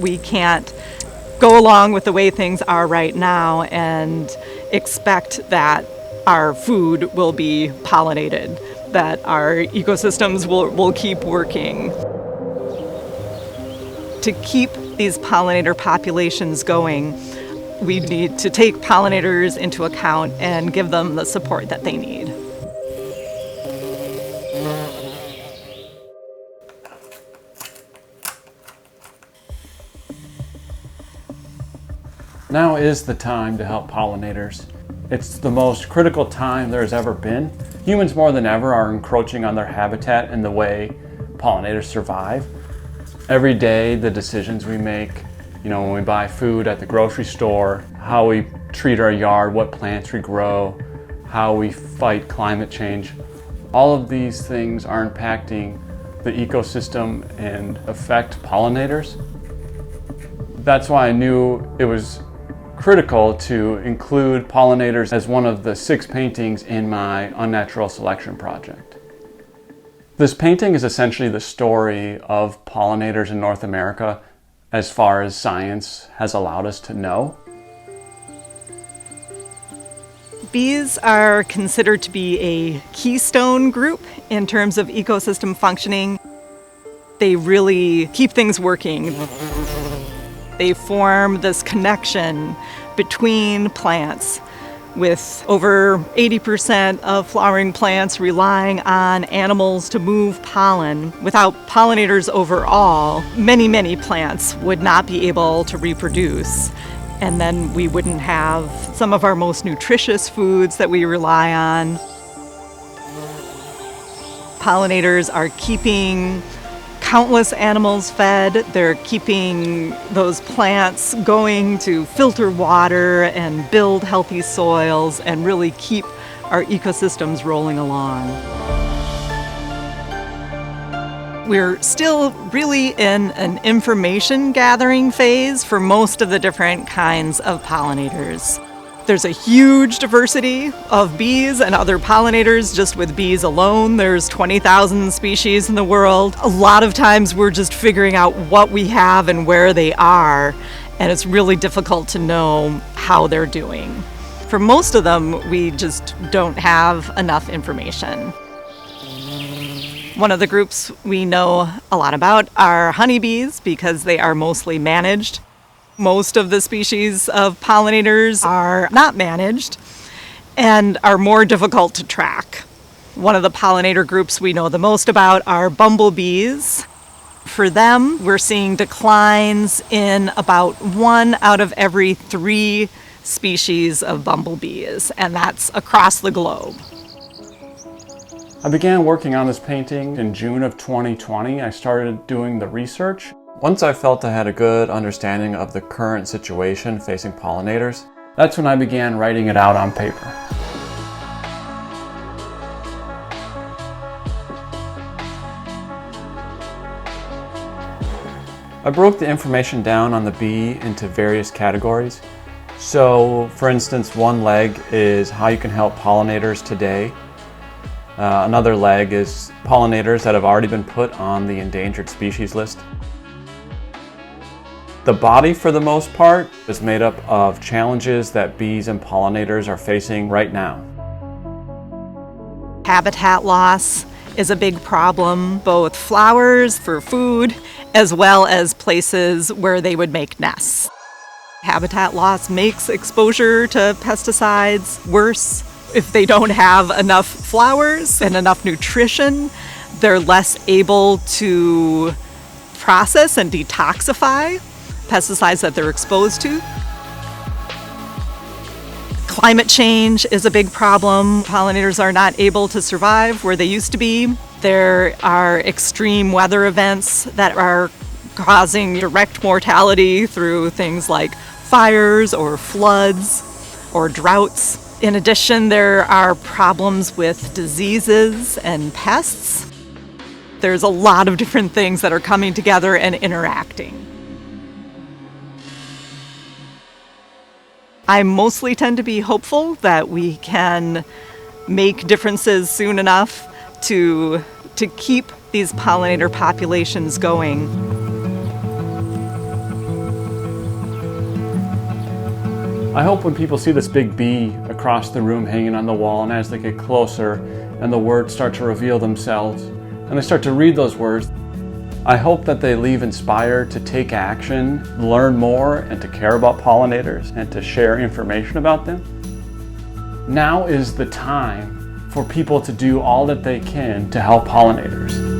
We can't go along with the way things are right now and expect that our food will be pollinated, that our ecosystems will keep working. To keep these pollinator populations going, we need to take pollinators into account and give them the support that they need. Now is the time to help pollinators. It's the most critical time there has ever been. Humans more than ever are encroaching on their habitat and the way pollinators survive. Every day, the decisions we make, when we buy food at the grocery store, how we treat our yard, what plants we grow, how we fight climate change, all of these things are impacting the ecosystem and affect pollinators. That's why I knew it was critical to include pollinators as one of the 6 paintings in my Unnatural Selection project. This painting is essentially the story of pollinators in North America as far as science has allowed us to know. Bees are considered to be a keystone group in terms of ecosystem functioning. They really keep things working. They form this connection between plants, with over 80% of flowering plants relying on animals to move pollen. Without pollinators overall, many plants would not be able to reproduce. And then we wouldn't have some of our most nutritious foods that we rely on. Pollinators are keeping countless animals fed. They're keeping those plants going to filter water and build healthy soils and really keep our ecosystems rolling along. We're still really in an information gathering phase for most of the different kinds of pollinators. There's a huge diversity of bees and other pollinators. Just with bees alone, there's 20,000 species in the world. A lot of times we're just figuring out what we have and where they are, and it's really difficult to know how they're doing. For most of them, we just don't have enough information. One of the groups we know a lot about are honeybees because they are mostly managed. Most of the species of pollinators are not managed and are more difficult to track. One of the pollinator groups we know the most about are bumblebees. For them, we're seeing declines in about 1 out of every 3 species of bumblebees, and that's across the globe. I began working on this painting in June of 2020. I started doing the research. Once I felt I had a good understanding of the current situation facing pollinators, that's when I began writing it out on paper. I broke the information down on the bee into various categories. So, for instance, one leg is how you can help pollinators today. Another leg is pollinators that have already been put on the endangered species list. The body, for the most part, is made up of challenges that bees and pollinators are facing right now. Habitat loss is a big problem, both flowers for food as well as places where they would make nests. Habitat loss makes exposure to pesticides worse. If they don't have enough flowers and enough nutrition, they're less able to process and detoxify pesticides that they're exposed to. Climate change is a big problem. Pollinators are not able to survive where they used to be. There are extreme weather events that are causing direct mortality through things like fires or floods or droughts. In addition, there are problems with diseases and pests. There's a lot of different things that are coming together and interacting. I mostly tend to be hopeful that we can make differences soon enough to keep these pollinator populations going. I hope when people see this big bee across the room hanging on the wall, and as they get closer and the words start to reveal themselves, and they start to read those words, I hope that they leave inspired to take action, learn more, and to care about pollinators, and to share information about them. Now is the time for people to do all that they can to help pollinators.